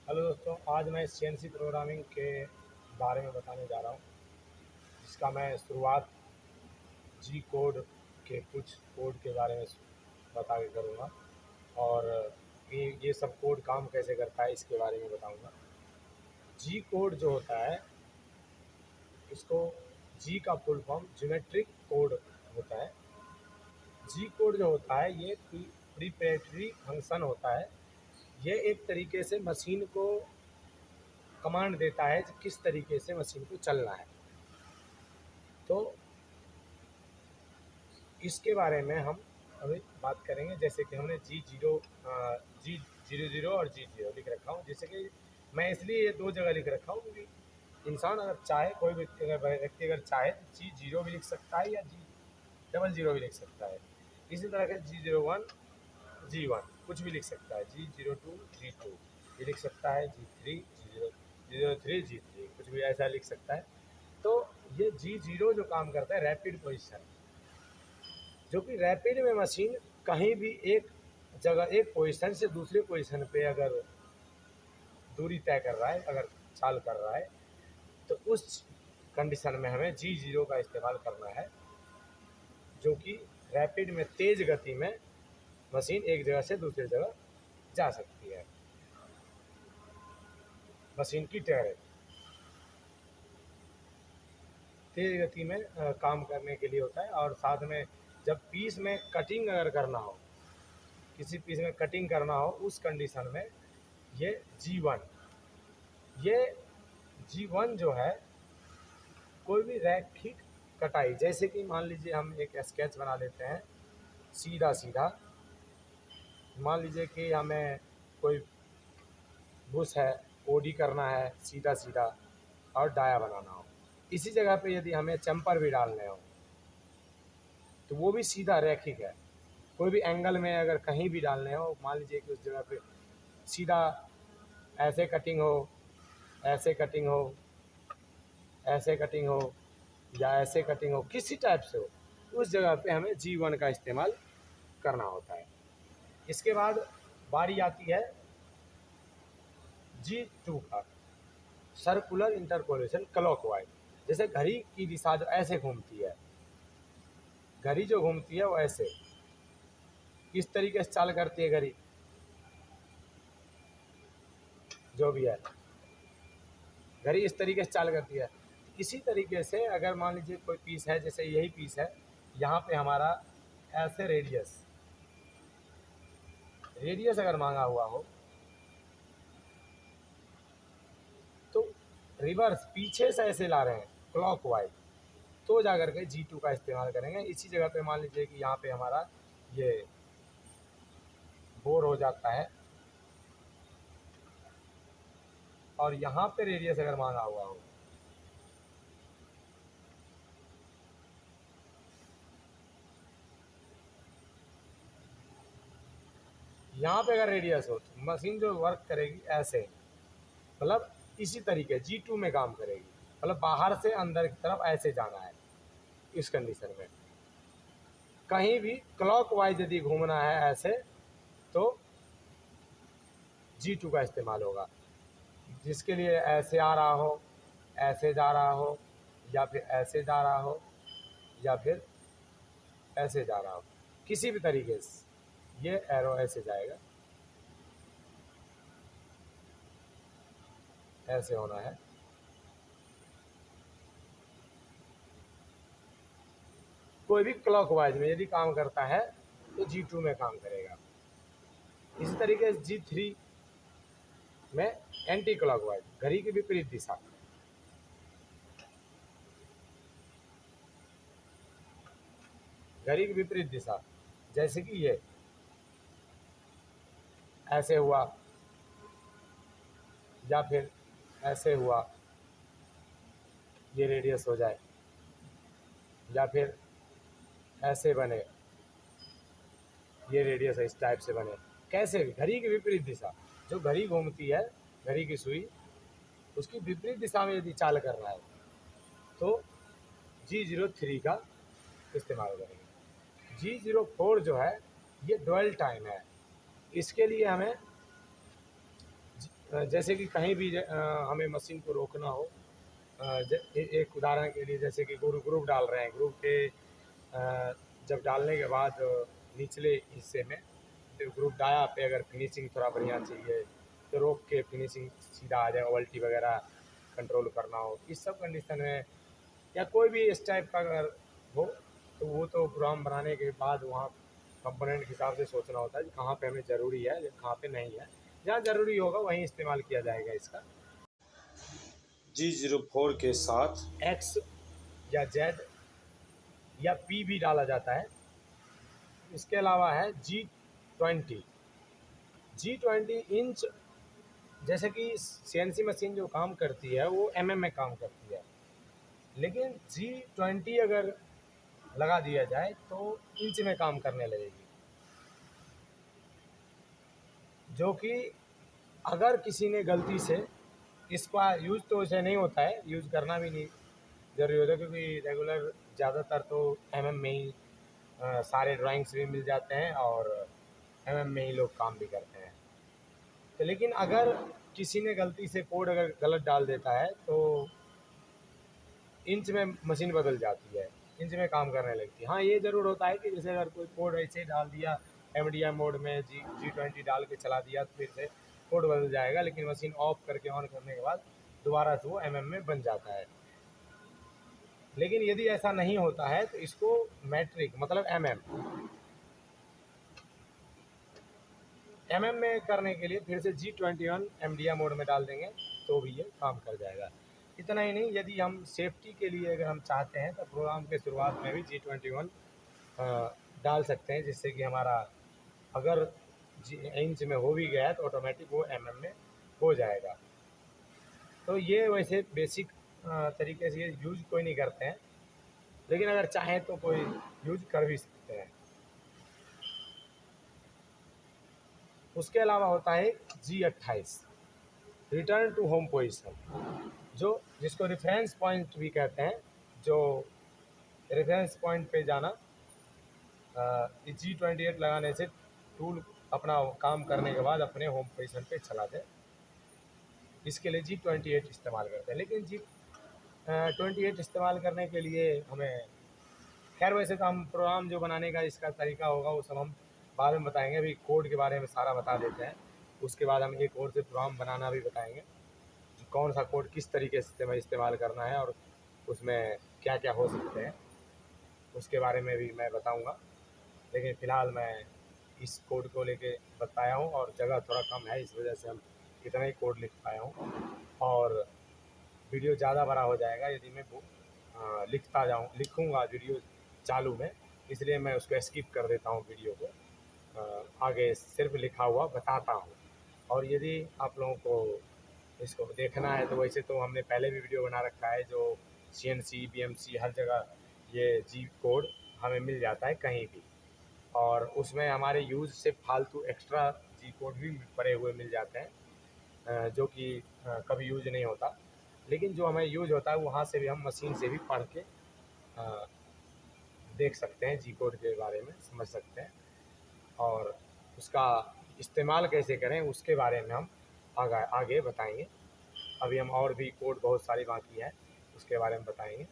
Hello दोस्तों, आज मैं सीएनसी प्रोग्रामिंग के बारे में बताने जा रहा हूँ, जिसका मैं शुरुआत जी कोड के कुछ कोड के बारे में बता के करूँगा। और ये सब कोड काम कैसे करता है इसके बारे में बताऊँगा। जी कोड जो होता है, इसको जी का फुल फॉर्म ज्योमेट्रिक कोड होता है। जी कोड जो होता है ये प्रीपरेटरी फंक्शन होता है। ये एक तरीके से मशीन को कमांड देता है कि किस तरीके से मशीन को चलना है। तो इसके बारे में हम अभी बात करेंगे। जैसे कि हमने जी जीरो और जी जीरो लिख रखा हूँ। जैसे कि मैं इसलिए ये दो जगह लिख रखा हूँ क्योंकि इंसान अगर चाहे, कोई व्यक्ति अगर चाहे तो जी जीरो भी लिख सकता है या जी डबल जीरो भी लिख सकता है। इसी तरह के जी01 जी1 कुछ भी लिख सकता है। जी02 जी2 भी लिख सकता है। जी3 जी03 जी3 कुछ भी ऐसा लिख सकता है। तो ये जी जीरो जो काम करता है रैपिड पोजिशन, जो कि रैपिड में मशीन कहीं भी एक जगह, एक पोजीशन से दूसरे पोजीशन पे अगर दूरी तय कर रहा है, अगर चाल कर रहा है, तो उस कंडीशन में हमें जी जीरो का इस्तेमाल करना है, जो कि रैपिड में तेज़ गति में मशीन एक जगह से दूसरी जगह जा सकती है। मशीन की टैरिफ तेज़ गति में काम करने के लिए होता है। और साथ में जब पीस में कटिंग अगर करना हो, किसी पीस में कटिंग करना हो, उस कंडीशन में ये ये जी1 जो है, कोई भी रैखिक कटाई, जैसे कि मान लीजिए हम एक स्केच बना लेते हैं सीधा सीधा। मान लीजिए कि हमें कोई बुश है, ओडी करना है सीधा सीधा और डाया बनाना हो। इसी जगह पे यदि हमें चंपर भी डालने हो तो वो भी सीधा रैखिक है। कोई भी एंगल में अगर कहीं भी डालने हो, मान लीजिए कि उस जगह पे सीधा ऐसे कटिंग हो, ऐसे कटिंग हो, ऐसे कटिंग हो या ऐसे कटिंग हो, किसी टाइप से हो, उस जगह पे हमें जी1 का इस्तेमाल करना होता है। इसके बाद बारी आती है जी2 का, सर्कुलर इंटरपोलेशन क्लॉकवाइज। जैसे घड़ी की दिशा जो ऐसे घूमती है, घड़ी जो घूमती है वो ऐसे, किस तरीके से चाल करती है घड़ी, जो भी है, घड़ी इस तरीके से चाल करती है। इसी तरीके से अगर मान लीजिए कोई पीस है, जैसे यही पीस है, यहाँ पे हमारा ऐसे रेडियस अगर मांगा हुआ हो तो रिवर्स पीछे से ऐसे ला रहे हैं क्लॉकवाइज, तो जा करके जी2 का इस्तेमाल करेंगे। इसी जगह पे मान लीजिए कि यहाँ पे हमारा ये बोर हो जाता है और यहाँ पे रेडियस अगर मांगा हुआ हो, यहाँ पे अगर रेडियस हो तो मशीन जो वर्क करेगी ऐसे, मतलब इसी तरीके जी2 में काम करेगी, मतलब बाहर से अंदर की तरफ ऐसे जाना है। इस कंडीशन में कहीं भी क्लॉकवाइज यदि घूमना है ऐसे, तो जी2 का इस्तेमाल होगा। जिसके लिए ऐसे आ रहा हो, ऐसे जा रहा हो, या फिर ऐसे जा रहा हो, या फिर ऐसे जा रहा हो, किसी भी तरीके से ये एरो ऐसे जाएगा, ऐसे होना है। कोई भी क्लॉकवाइज में यदि काम करता है तो जी2 में काम करेगा। इसी तरीके से जी3 में एंटी क्लॉकवाइज, घड़ी की विपरीत दिशा, घड़ी की विपरीत दिशा, जैसे कि ये ऐसे हुआ या फिर ऐसे हुआ, ये रेडियस हो जाए, या फिर ऐसे बने, ये रेडियस है, इस टाइप से बने। कैसे भी घड़ी की विपरीत दिशा, जो घड़ी घूमती है, घड़ी की सुई, उसकी विपरीत दिशा में यदि चाल कर रहा है तो जी03 का इस्तेमाल करेंगे। जी04 जो है ये ड्वेल टाइम है। इसके लिए हमें जैसे कि कहीं भी हमें मशीन को रोकना हो, एक उदाहरण के लिए जैसे कि ग्रुप डाल रहे हैं, ग्रुप के जब डालने के बाद निचले हिस्से में तो ग्रुप डाया पे अगर फिनिशिंग थोड़ा बढ़िया चाहिए तो रोक के फिनिशिंग सीधा आ जाए, ओवल्टी वगैरह कंट्रोल करना हो, इस सब कंडीशन में या कोई भी इस टाइप का अगर हो तो वो तो प्रोग्राम बनाने के बाद वहाँ कंपोनेंट के हिसाब से सोचना होता है कि कहाँ पे हमें ज़रूरी है कहाँ पे नहीं है। जहाँ ज़रूरी होगा वहीं इस्तेमाल किया जाएगा इसका। G04 के साथ एक्स या जेड या पी भी डाला जाता है। इसके अलावा है G20। G20 इंच, जैसे कि CNC मशीन जो काम करती है वो mm में काम करती है, लेकिन G20 अगर लगा दिया जाए तो इंच में काम करने लगेगी, जो कि अगर किसी ने गलती से इसका यूज़, तो इसे नहीं होता है, यूज़ करना भी नहीं ज़रूरी होता, क्योंकि रेगुलर ज़्यादातर तो में ही सारे ड्राइंग्स भी मिल जाते हैं और में ही लोग काम भी करते हैं। तो लेकिन अगर किसी ने गलती से कोड अगर गलत डाल देता है तो इंच में मशीन बदल जाती है, इंच में काम करने लगती है। हाँ, ये ज़रूर होता है कि जैसे अगर कोई कोड ऐसे डाल दिया MDI मोड में, G20 डाल के चला दिया तो फिर से कोड बदल जाएगा, लेकिन मशीन ऑफ करके ऑन करने के बाद दोबारा से वो में बन जाता है। लेकिन यदि ऐसा नहीं होता है तो इसको मैट्रिक मतलब में करने के लिए फिर से G21 MDI मोड में डाल देंगे तो भी ये काम कर जाएगा। इतना ही नहीं, यदि हम सेफ्टी के लिए अगर हम चाहते हैं तो प्रोग्राम के शुरुआत में भी G21 डाल सकते हैं, जिससे कि हमारा अगर इंच में हो भी गया तो ऑटोमेटिक वो में हो जाएगा। तो ये वैसे बेसिक तरीके से ये यूज़ कोई नहीं करते हैं, लेकिन अगर चाहें तो कोई यूज कर भी सकते हैं। उसके अलावा होता है G28 return to home position, जो जिसको रेफरेंस पॉइंट भी कहते हैं, जो रेफरेंस पॉइंट पे जाना। G28 लगाने से टूल अपना काम करने के बाद अपने होम पोजीशन पे चला जाए, इसके लिए G28 इस्तेमाल करते हैं। लेकिन G28 इस्तेमाल करने के लिए हमें, खैर वैसे तो हम प्रोग्राम जो बनाने का इसका तरीका होगा वो सब हम बाद में बताएंगे, अभी कोड के बारे में सारा बता देते हैं। उसके बाद हम एक और से प्रोग्राम बनाना भी बताएंगे, कौन सा कोड किस तरीके से इस्तेमाल करना है और उसमें क्या क्या हो सकते हैं, उसके बारे में भी मैं बताऊंगा। लेकिन फ़िलहाल मैं इस कोड को लेके बताया हूँ और जगह थोड़ा कम है, इस वजह से हम इतना ही कोड लिख पाया हूँ, और वीडियो ज़्यादा बड़ा हो जाएगा यदि मैं लिखूँगा वीडियो चालू में, इसलिए मैं उसको स्किप कर देता हूँ वीडियो को, आगे सिर्फ लिखा हुआ बताता हूँ। और यदि आप लोगों को इसको देखना है तो वैसे तो हमने पहले भी वीडियो बना रखा है, जो CNC BMC हर जगह ये G कोड हमें मिल जाता है कहीं भी, और उसमें हमारे यूज़ से फालतू एक्स्ट्रा G कोड भी पड़े हुए मिल जाते हैं, जो कि कभी यूज नहीं होता, लेकिन जो हमें यूज होता है वहाँ से भी हम मशीन से भी पढ़ के देख सकते हैं, G कोड के बारे में समझ सकते हैं, और उसका इस्तेमाल कैसे करें उसके बारे में हम आगे बताएंगे। अभी हम और भी कोड बहुत सारी बाकी है उसके बारे में बताएंगे।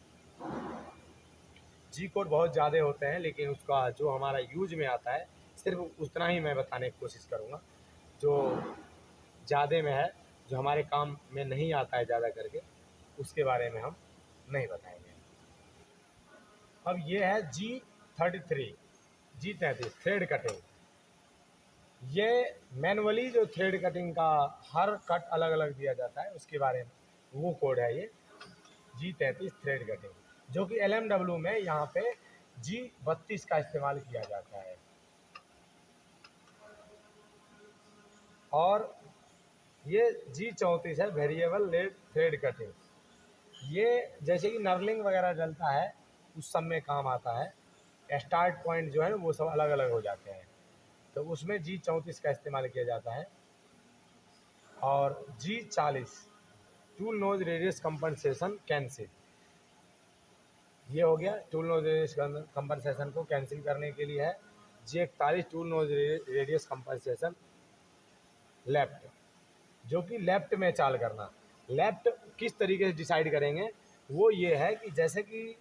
G कोड बहुत ज़्यादा होते हैं, लेकिन उसका जो हमारा यूज में आता है सिर्फ उतना ही मैं बताने की कोशिश करूँगा, जो ज़्यादा में है, जो हमारे काम में नहीं आता है ज़्यादा करके, उसके बारे में हम नहीं बताएंगे। अब ये है G33 थ्रेड कटिंग। ये मैनुअली जो थ्रेड कटिंग का हर कट अलग अलग दिया जाता है उसके बारे में वो कोड है ये G33 थ्रेड कटिंग, जो कि LMW में यहाँ पे G32 का इस्तेमाल किया जाता है। और ये G34 है वेरिएबल लेड थ्रेड कटिंग। ये जैसे कि नर्लिंग वगैरह डलता है उस सब में काम आता है, स्टार्ट पॉइंट जो है वो सब अलग अलग हो जाते हैं, तो उसमें G34 का इस्तेमाल किया जाता है। और G40 tool nose radius compensation cancel, ये हो गया टूल नोज रेडियस कंपनसेशन को कैंसिल करने के लिए है। G41 tool nose radius compensation left, जो कि लेफ्ट में चाल करना। लेफ्ट किस तरीके से डिसाइड करेंगे, वो ये है कि जैसे कि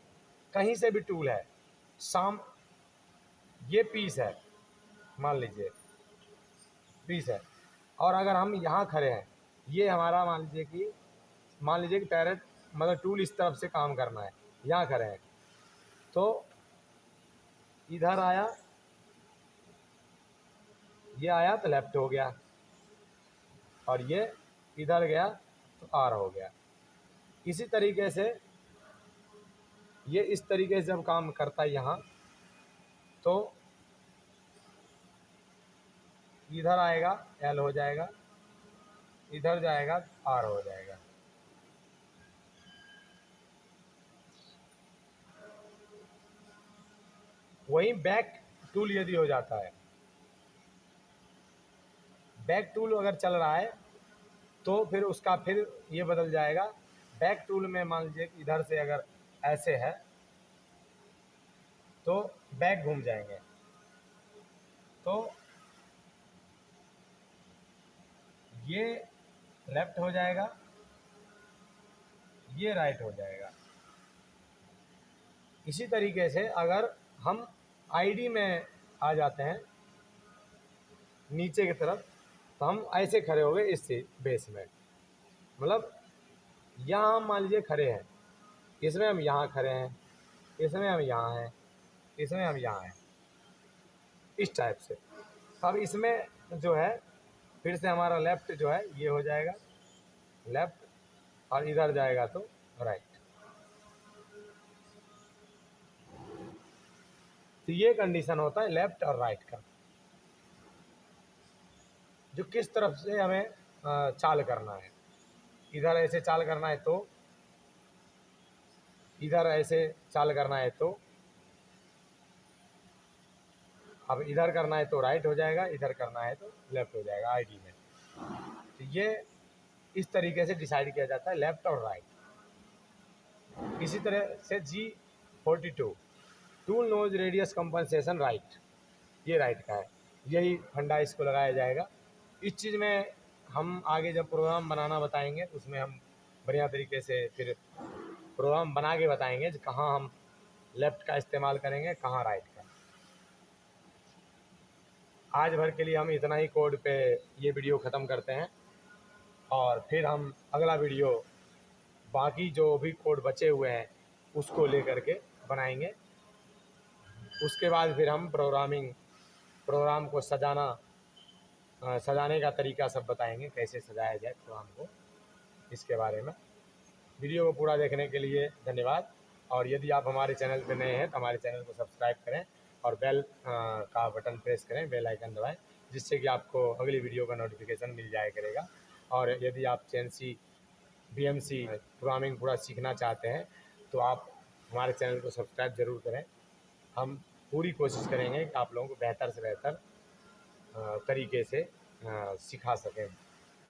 कहीं से भी टूल है, ये पीस है, मान लीजिए पीस है, और अगर हम यहाँ खड़े हैं, ये हमारा मान लीजिए कि टैरेट मतलब टूल इस तरफ से काम करना है, यहाँ खड़े हैं, तो इधर आया, ये आया तो लेफ्ट हो गया, और ये इधर गया तो आर हो गया। इसी तरीके से ये इस तरीके से जब काम करता है यहाँ, तो इधर आएगा एल हो जाएगा, इधर जाएगा आर हो जाएगा। वहीं बैक टूल यदि हो जाता है, बैक टूल अगर चल रहा है तो फिर उसका फिर ये बदल जाएगा। बैक टूल में मान लीजिए कि इधर से अगर ऐसे है तो बैक घूम जाएंगे, तो ये लेफ्ट हो जाएगा, ये राइट हो जाएगा। इसी तरीके से अगर हम आईडी में आ जाते हैं नीचे की तरफ, तो हम ऐसे खड़े हो गए इस बेस में, मतलब यहाँ हम मान लीजिए खड़े हैं, इसमें हम यहाँ खड़े हैं, इसमें हम यहाँ हैं, इसमें हम यहाँ हैं, इस टाइप से। अब इसमें जो है फिर से हमारा लेफ्ट जो है ये हो जाएगा लेफ्ट, और इधर जाएगा तो राइट। तो ये कंडीशन होता है लेफ्ट और राइट का, जो किस तरफ से हमें चाल करना है। इधर ऐसे चाल करना है तो, इधर ऐसे चाल करना है तो, अब इधर करना है तो राइट हो जाएगा, इधर करना है तो लेफ्ट हो जाएगा आईडी में। तो ये इस तरीके से डिसाइड किया जाता है लेफ्ट और राइट। इसी तरह से G42 tool nose radius compensation right, ये राइट का है, यही फंडा इसको लगाया जाएगा। इस चीज़ में हम आगे जब प्रोग्राम बनाना बताएंगे तो उसमें हम बढ़िया तरीके से फिर प्रोग्राम बना के बताएंगे कि कहाँ हम लेफ़्ट का इस्तेमाल करेंगे, कहाँ राइट का। आज भर के लिए हम इतना ही कोड पे ये वीडियो ख़त्म करते हैं, और फिर हम अगला वीडियो बाकी जो भी कोड बचे हुए हैं उसको लेकर के बनाएंगे। उसके बाद फिर हम प्रोग्राम को सजाने का तरीका सब बताएंगे, कैसे सजाया जाए प्रोग्राम को, इसके बारे में। वीडियो को पूरा देखने के लिए धन्यवाद, और यदि आप हमारे चैनल पर नए हैं तो हमारे चैनल को सब्सक्राइब करें और बेल का बटन प्रेस करें, बेल आइकन दबाएं, जिससे कि आपको अगली वीडियो का नोटिफिकेशन मिल जाया करेगा। और यदि आप CNC BMC प्रोग्रामिंग पूरा सीखना चाहते हैं तो आप हमारे चैनल को सब्सक्राइब ज़रूर करें। हम पूरी कोशिश करेंगे कि आप लोगों को बेहतर से बेहतर तरीके से सिखा सकें।